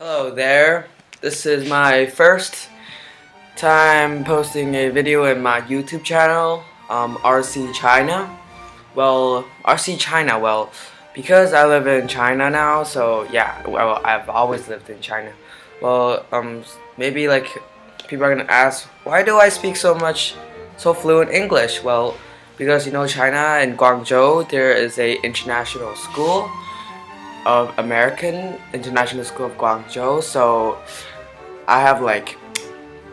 Hello there. This is my first time posting a video in my YouTube channel, RC China. RC China, because I live in China now, so yeah, I've always lived in China. Maybe like people are gonna ask, why do I speak so fluent English? Well, because China in Guangzhou, there is a international school of American International School of Guangzhou, so I have like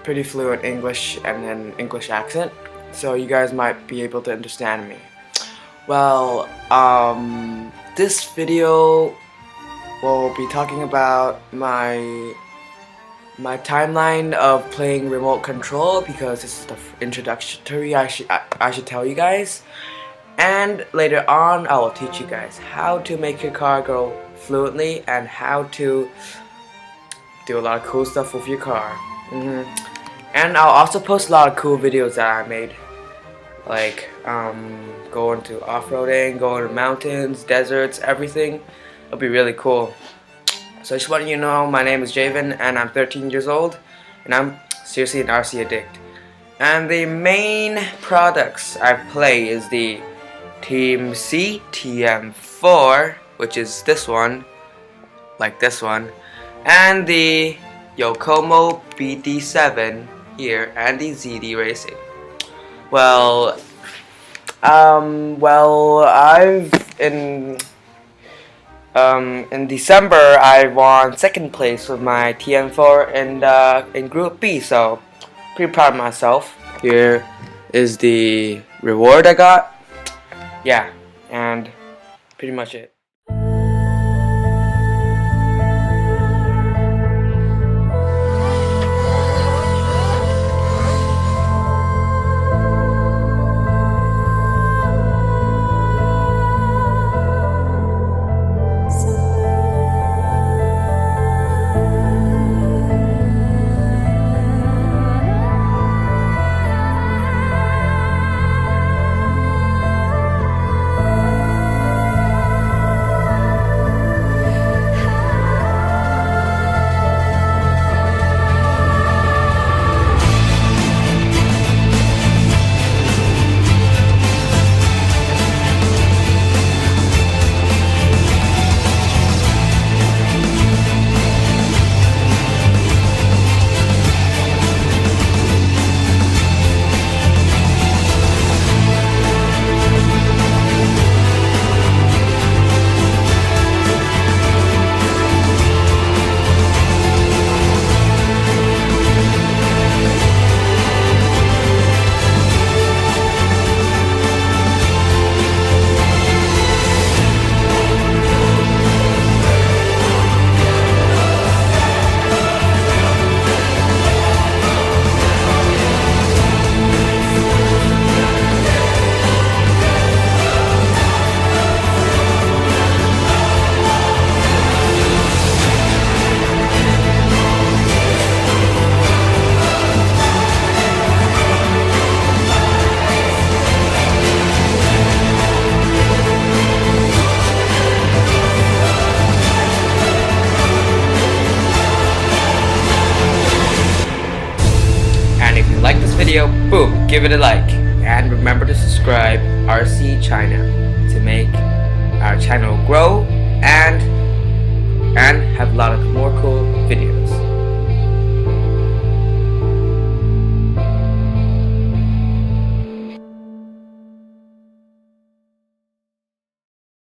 pretty fluent English and an English accent, so you guys might be able to understand me. This video will be talking about my timeline of playing remote control, because this is the introductory I should tell you guys. And later on, I will teach you guys how to make your car go fluently and how to do a lot of cool stuff with your car. And I'll also post a lot of cool videos that I made, like going to off-roading, going to mountains, deserts, everything. It'll be really cool. So I just want you to know, my name is Javen and I'm 13 years old and I'm seriously an RC addict. And the main products I play is the Team C TM4, which is this one, like this one, and the Yokomo BD7 here, and the ZD Racing. In December I won second place with my TM4 in Group B, so pretty proud of myself. Here is the reward I got. Yeah, and pretty much it. Like this video, boom, give it a like, and remember to subscribe RC China to make our channel grow and have a lot of more cool